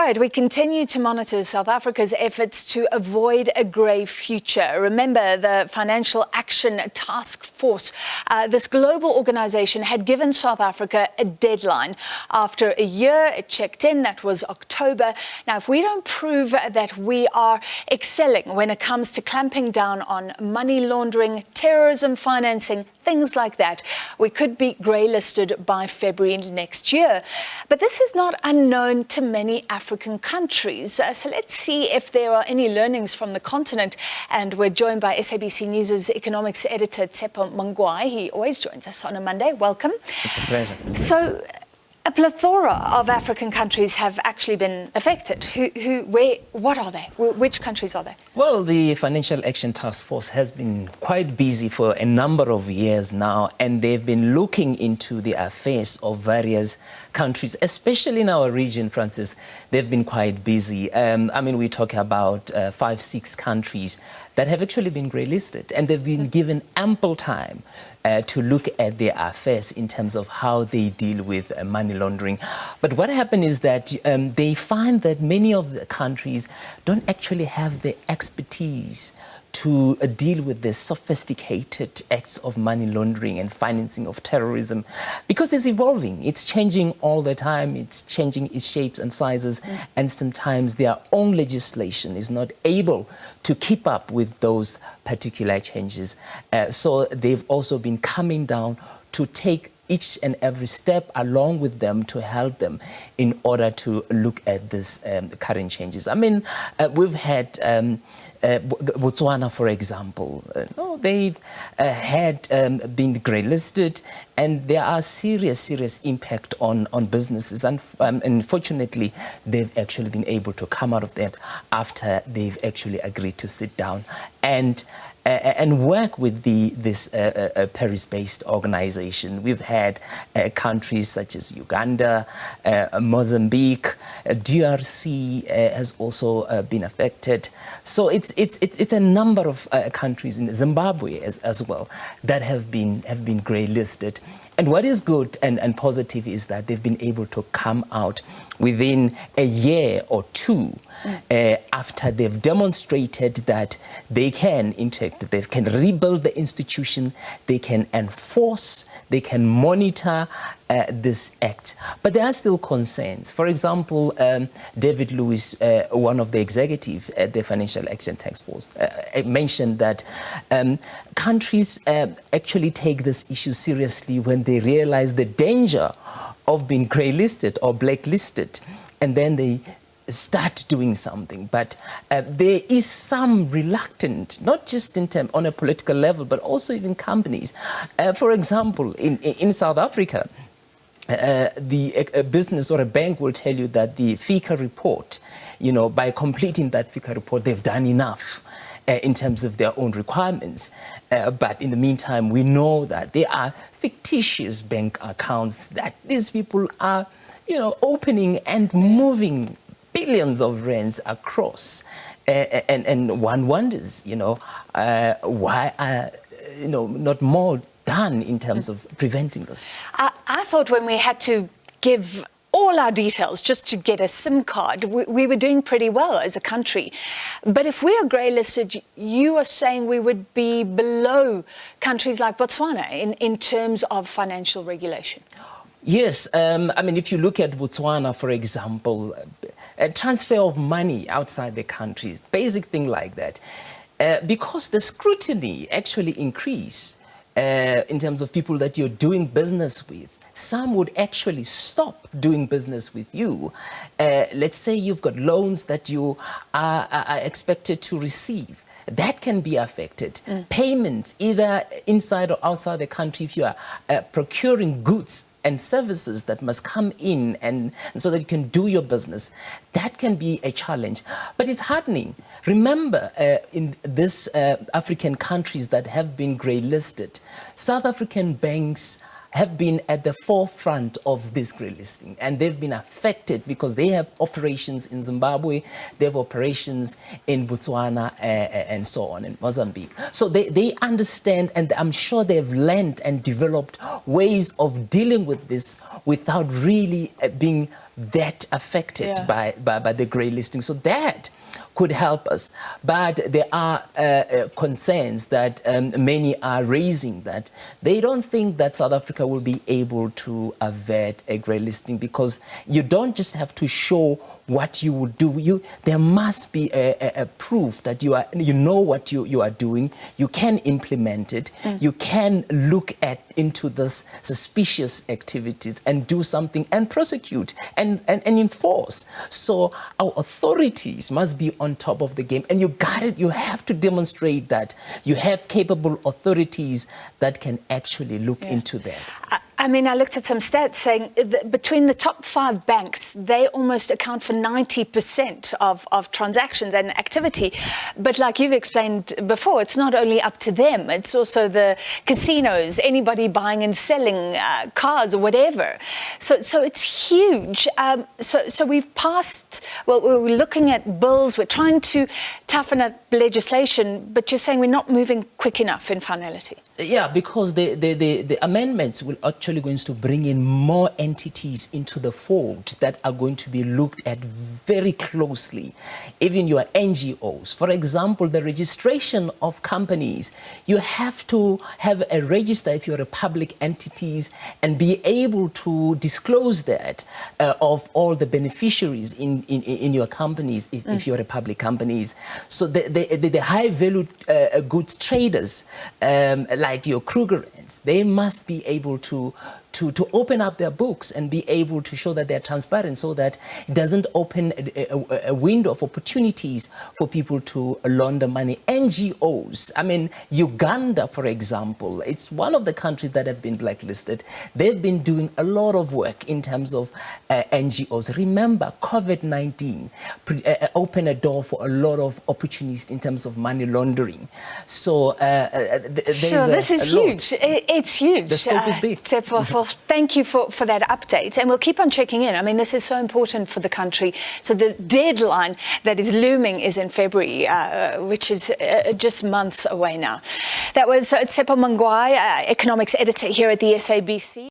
All right, we continue to monitor South Africa's efforts to avoid a grey future. Remember, the Financial Action Task Force, this global organization, had given South Africa a deadline. After a year, it checked in, that was October. Now, if we don't prove that we are excelling when it comes to clamping down on money laundering, terrorism financing, things like that, we could be grey-listed by February next year. But this is not unknown to many African countries. So let's see if there are any learnings from the continent. And we're joined by SABC News' economics editor, Tshepo Mongoai. He always joins us on a Monday. Welcome. It's a pleasure. So, a plethora of African countries have actually been affected. What are they? Which countries are they? Well, the Financial Action Task Force has been quite busy for a number of years now, and they've been looking into the affairs of various countries, especially in our region, Francis. They've been quite busy. We talk about 5-6 countries that have actually been grey-listed, and they've been given ample time to look at their affairs in terms of how they deal with money laundering. But what happened is that they find that many of the countries don't actually have the expertise to deal with the sophisticated acts of money laundering and financing of terrorism, because it's evolving, it's changing all the time, it's changing its shapes and sizes, and sometimes their own legislation is not able to keep up with those particular changes. So they've also been coming down to take each and every step along with them to help them in order to look at this current changes. We've had Botswana, for example. They've had been grey-listed, and there are serious impact on businesses. And unfortunately, they've actually been able to come out of that after they've actually agreed to sit down and work with this Paris-based organization. We've had countries such as Uganda, Mozambique, DRC has also been affected. So it's a number of countries in Zimbabwe as well that have been grey-listed. And what is good and positive is that they've been able to come out within a year or two after they've demonstrated that they can interact, they can rebuild the institution, they can enforce, they can monitor this act. But there are still concerns. For example, David Lewis, one of the executives at the Financial Action Task Force, mentioned that countries actually take this issue seriously when they realize the danger of being grey-listed or blacklisted, and then they start doing something. But there is some reluctance, not just on a political level, but also even companies. For example, in South Africa, a business or a bank will tell you that the FICA report, by completing that FICA report, they've done enough in terms of their own requirements. But in the meantime, we know that there are fictitious bank accounts that these people are, opening and moving billions of rands across. And one wonders, why are, not more done in terms of preventing this? I thought when we had to give all our details just to get a SIM card, we were doing pretty well as a country. But if we are grey-listed, you are saying we would be below countries like Botswana in terms of financial regulation. Yes, if you look at Botswana, for example, a transfer of money outside the country, basic thing like that, because the scrutiny actually increase in terms of people that you're doing business with. Some would actually stop doing business with you. Let's say you've got loans that you are expected to receive. That can be affected. Payments, either inside or outside the country, if you are procuring goods and services that must come in and so that you can do your business, that can be a challenge. But it's heartening. Remember, in these African countries that have been grey-listed, South African banks have been at the forefront of this greylisting, and they've been affected because they have operations in Zimbabwe, they have operations in Botswana, and so on, in Mozambique. So they understand, and I'm sure they've learned and developed ways of dealing with this without really being that affected by the greylisting. So that could help us. But there are concerns that many are raising, that they don't think that South Africa will be able to avert a greylisting, because you don't just have to show what you would do. There must be a proof that you know what you are doing. You can implement it. You can look into this suspicious activities and do something and prosecute and enforce. So our authorities must be on top of the game, and you have to demonstrate that you have capable authorities that can actually look into that. I mean, I looked at some stats saying that between the top 5 banks, they almost account for 90% of transactions and activity. But like you've explained before, it's not only up to them, it's also the casinos, anybody buying and selling cars or whatever. So it's huge. So we've passed, well, we're looking at bills, we're trying to toughen up legislation, but you're saying we're not moving quick enough in finality. Yeah, because the amendments will actually going to bring in more entities into the fold that are going to be looked at very closely. Even your NGOs, for example, the registration of companies, you have to have a register if you're a public entities and be able to disclose that of all the beneficiaries in your companies if you're a public companies. So the high value goods traders, like your Krugerrands, they must be able to open up their books and be able to show that they're transparent, so that it doesn't open a window of opportunities for people to launder money. NGOs, I mean, Uganda, for example, it's one of the countries that have been blacklisted. They've been doing a lot of work in terms of NGOs. Remember, COVID-19 opened a door for a lot of opportunities in terms of money laundering. So this is huge. It's huge. The scope is big. Tshepo, thank you for that update, and we'll keep on checking in. I mean, this is so important for the country. So the deadline that is looming is in February, which is just months away now. That was Tshepo Mongoai, economics editor here at the SABC.